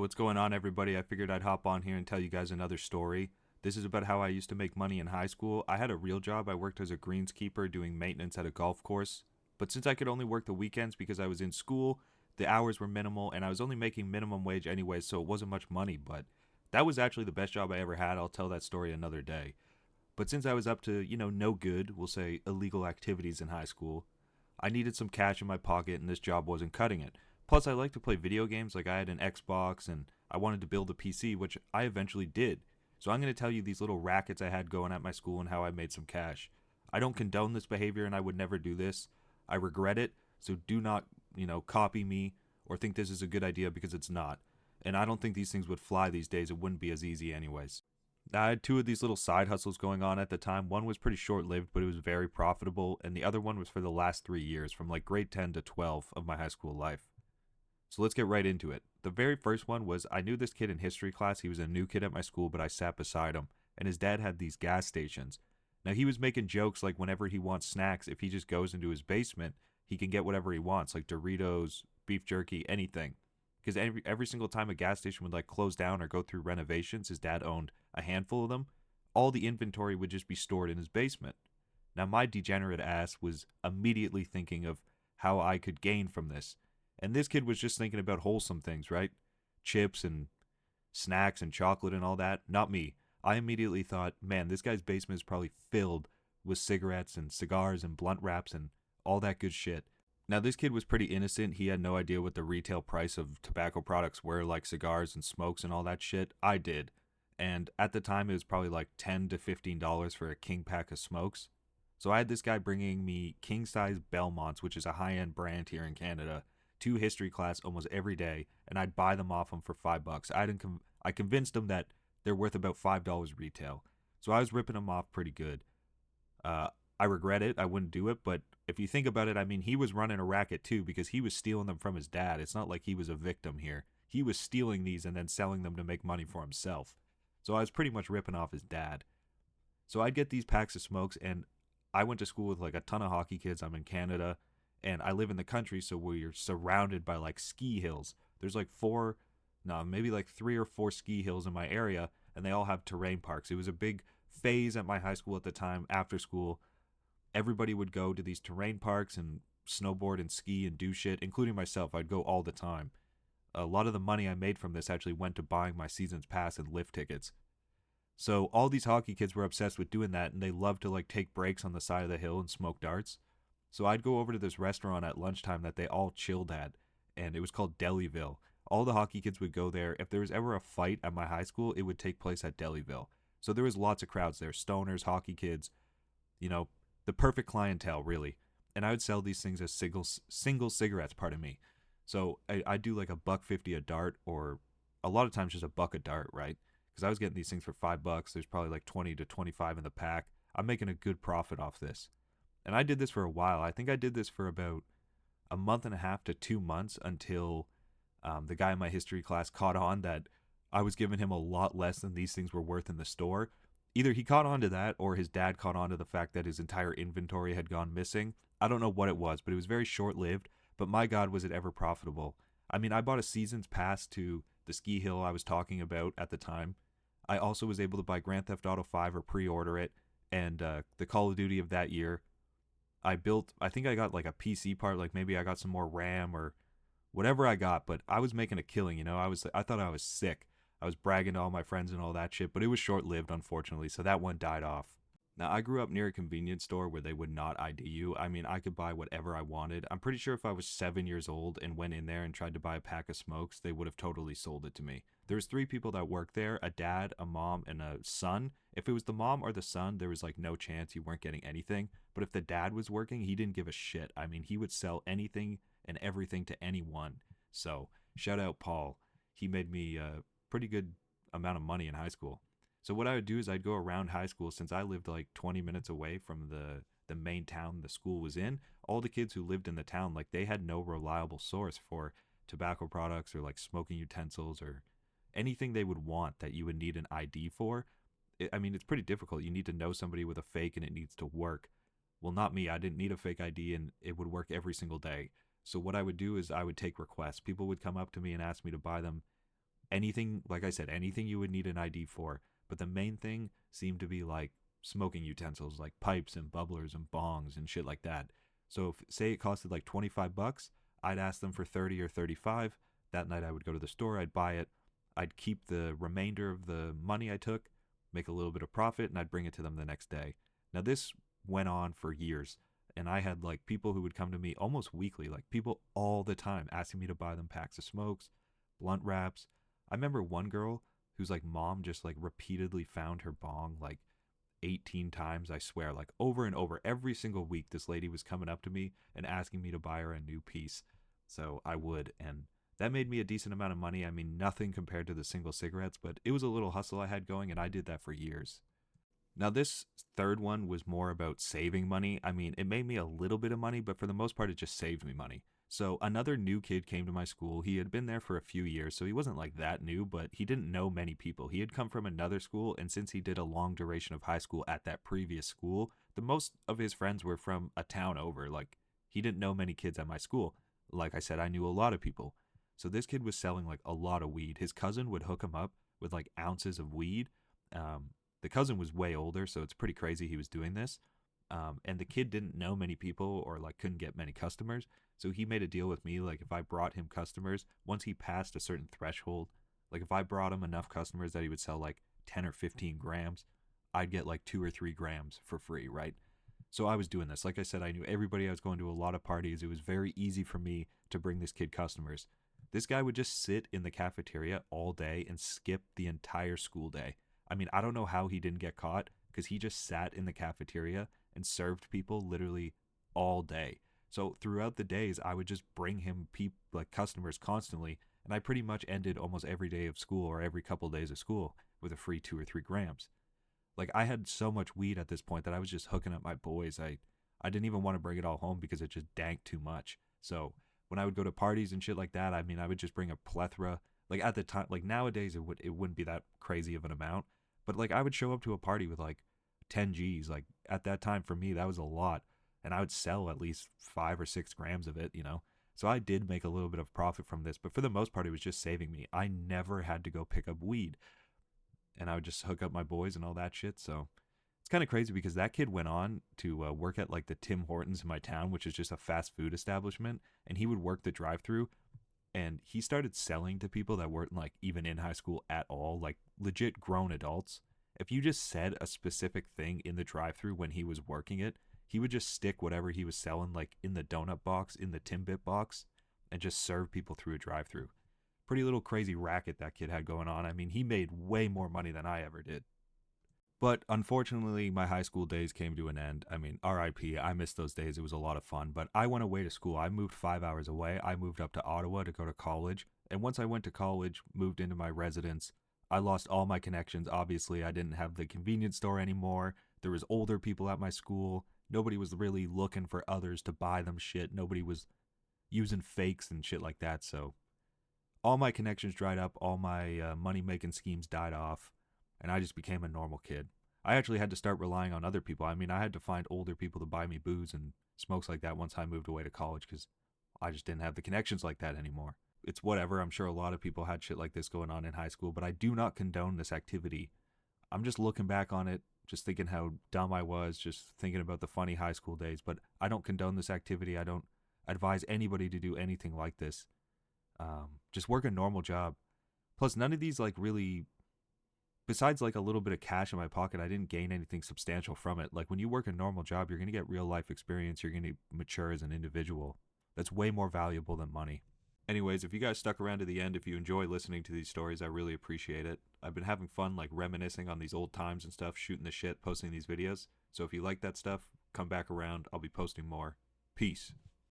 what's going on, everybody? I figured I'd hop on here and tell you guys another story. This is about how I used to make money in high school. I had a real job. I worked as a greenskeeper doing maintenance at a golf course. But since I could only work the weekends because I was in school, the hours were minimal and I was only making minimum wage anyway, so it wasn't much money. But that was actually the best job I ever had. I'll tell that story another day. But since I was up to, no good, we'll say illegal activities in high school, I needed some cash in my pocket and this job wasn't cutting it. Plus, I like to play video games, like I had an Xbox and I wanted to build a PC, which I eventually did. So I'm going to tell you these little rackets I had going at my school and how I made some cash. I don't condone this behavior and I would never do this. I regret it, so do not, copy me or think this is a good idea because it's not. And I don't think these things would fly these days. It wouldn't be as easy anyways. I had two of these little side hustles going on at the time. One was pretty short lived, but it was very profitable. And the other one was for the last 3 years, from like grade 10 to 12 of my high school life. So let's get right into it. The very first one was I knew this kid in history class. He was a new kid at my school, but I sat beside him. And his dad had these gas stations. Now he was making jokes like whenever he wants snacks, if he just goes into his basement, he can get whatever he wants, like Doritos, beef jerky, anything. Because every single time a gas station would like close down or go through renovations, his dad owned a handful of them. All the inventory would just be stored in his basement. Now my degenerate ass was immediately thinking of how I could gain from this. And this kid was just thinking about wholesome things, right? Chips and snacks and chocolate and all that. Not me. I immediately thought, man, this guy's basement is probably filled with cigarettes and cigars and blunt wraps and all that good shit. Now, this kid was pretty innocent. He had no idea what the retail price of tobacco products were, like cigars and smokes and all that shit. I did. And at the time, it was probably like $10 to $15 for a king pack of smokes. So I had this guy bringing me king-size Belmonts, which is a high-end brand here in Canada, to history class almost every day, and I'd buy them off him for $5. I convinced him that they're worth about $5 retail. So I was ripping him off pretty good. I regret it. I wouldn't do it, but if you think about it, I mean, he was running a racket too because he was stealing them from his dad. It's not like he was a victim here. He was stealing these and then selling them to make money for himself. So I was pretty much ripping off his dad. So I'd get these packs of smokes, and I went to school with like a ton of hockey kids. I'm in Canada, and I live in the country, so we're surrounded by like ski hills. There's like maybe like 3 or 4 ski hills in my area, and they all have terrain parks. It was a big phase at my high school at the time. After school, everybody would go to these terrain parks and snowboard and ski and do shit, including myself. I'd go all the time. A lot of the money I made from this actually went to buying my season's pass and lift tickets. So all these hockey kids were obsessed with doing that, and they loved to like take breaks on the side of the hill and smoke darts. So I'd go over to this restaurant at lunchtime that they all chilled at, and it was called Delieville. All the hockey kids would go there. If there was ever a fight at my high school, it would take place at Delieville. So there was lots of crowds there, stoners, hockey kids, the perfect clientele, really. And I would sell these things as single cigarettes, pardon me. So I do like $1.50 a dart, or a lot of times just $1 a dart, right? Because I was getting these things for $5. There's probably like 20 to 25 in the pack. I'm making a good profit off this. And I did this for a while. I think I did this for about a month and a half to 2 months until the guy in my history class caught on that I was giving him a lot less than these things were worth in the store. Either he caught on to that or his dad caught on to the fact that his entire inventory had gone missing. I don't know what it was, but it was very short-lived. But my God, was it ever profitable. I mean, I bought a season's pass to the ski hill I was talking about at the time. I also was able to buy Grand Theft Auto 5 or pre-order it, and the Call of Duty of that year. I think I got like a PC part, like maybe I got some more RAM or whatever I got, but I was making a killing, I thought I was sick. I was bragging to all my friends and all that shit, but it was short-lived, unfortunately, so that one died off. Now, I grew up near a convenience store where they would not ID you. I mean, I could buy whatever I wanted. I'm pretty sure if I was 7 years old and went in there and tried to buy a pack of smokes, they would have totally sold it to me. There was 3 people that worked there, a dad, a mom, and a son. If it was the mom or the son, there was like no chance you weren't getting anything. But if the dad was working, he didn't give a shit. I mean, he would sell anything and everything to anyone. So, shout out Paul. He made me pretty good amount of money in high school. So what I would do is I'd go around high school, since I lived like 20 minutes away from the main town the school was in. All the kids who lived in the town, like they had no reliable source for tobacco products or like smoking utensils or anything they would want that you would need an ID for. I mean, it's pretty difficult. You need to know somebody with a fake and it needs to work. Well, not me. I didn't need a fake ID and it would work every single day. So what I would do is I would take requests. People would come up to me and ask me to buy them anything, like I said, anything you would need an ID for. But the main thing seemed to be like smoking utensils, like pipes and bubblers and bongs and shit like that. So if say it costed like 25 bucks, I'd ask them for 30 or 35. That night I would go to the store, I'd buy it. I'd keep the remainder of the money I took, make a little bit of profit, and I'd bring it to them the next day. Now this went on for years, and I had like people who would come to me almost weekly, like people all the time asking me to buy them packs of smokes, blunt wraps. I remember one girl whose like mom just like repeatedly found her bong like 18 times, I swear, like over and over. Every single week this lady was coming up to me and asking me to buy her a new piece. So I would, and that made me a decent amount of money. I mean, nothing compared to the single cigarettes, but it was a little hustle I had going, and I did that for years. Now, this third one was more about saving money. I mean, it made me a little bit of money, but for the most part, it just saved me money. So, another new kid came to my school. He had been there for a few years, so he wasn't like that new, but he didn't know many people. He had come from another school, and since he did a long duration of high school at that previous school, the most of his friends were from a town over. Like, he didn't know many kids at my school. Like I said, I knew a lot of people. So, this kid was selling like a lot of weed. His cousin would hook him up with like ounces of weed. Um, the cousin was way older, so it's pretty crazy he was doing this. And the kid didn't know many people or like couldn't get many customers. So he made a deal with me. Like if I brought him customers, once he passed a certain threshold, like if I brought him enough customers that he would sell like 10 or 15 grams, I'd get like 2 or 3 grams for free, right? So I was doing this. Like I said, I knew everybody. I was going to a lot of parties. It was very easy for me to bring this kid customers. This guy would just sit in the cafeteria all day and skip the entire school day. I mean, I don't know how he didn't get caught because he just sat in the cafeteria and served people literally all day. So throughout the days, I would just bring him like customers constantly, and I pretty much ended almost every day of school or every couple days of school with a free 2 or 3 grams. Like I had so much weed at this point that I was just hooking up my boys. I didn't even want to bring it all home because it just dank too much. So when I would go to parties and shit like that, I mean, I would just bring a plethora. Like at the time, like nowadays, it wouldn't be that crazy of an amount, but like I would show up to a party with like 10 G's. Like at that time for me, that was a lot, and I would sell at least 5 or 6 grams of it. So I did make a little bit of profit from this, but for the most part, it was just saving me. I never had to go pick up weed, and I would just hook up my boys and all that shit. So it's kind of crazy because that kid went on to work at like the Tim Hortons in my town, which is just a fast food establishment, and he would work the drive-through. And he started selling to people that weren't like even in high school at all, like legit grown adults. If you just said a specific thing in the drive-through when he was working it, he would just stick whatever he was selling like in the donut box, in the Timbit box, and just serve people through a drive-through. Pretty little crazy racket that kid had going on. I mean, he made way more money than I ever did. But unfortunately, my high school days came to an end. I mean, RIP, I missed those days. It was a lot of fun. But I went away to school. I moved 5 hours away. I moved up to Ottawa to go to college. And once I went to college, moved into my residence, I lost all my connections. Obviously, I didn't have the convenience store anymore. There was older people at my school. Nobody was really looking for others to buy them shit. Nobody was using fakes and shit like that. So all my connections dried up. All my money-making schemes died off. And I just became a normal kid. I actually had to start relying on other people. I mean, I had to find older people to buy me booze and smokes like that once I moved away to college because I just didn't have the connections like that anymore. It's whatever. I'm sure a lot of people had shit like this going on in high school, but I do not condone this activity. I'm just looking back on it, just thinking how dumb I was, just thinking about the funny high school days, but I don't condone this activity. I don't advise anybody to do anything like this. Just work a normal job. Plus, none of these like really, besides like a little bit of cash in my pocket, I didn't gain anything substantial from it. Like when you work a normal job, you're going to get real life experience. You're going to mature as an individual. That's way more valuable than money. Anyways, if you guys stuck around to the end, if you enjoy listening to these stories, I really appreciate it. I've been having fun like reminiscing on these old times and stuff, shooting the shit, posting these videos. So if you like that stuff, come back around. I'll be posting more. Peace.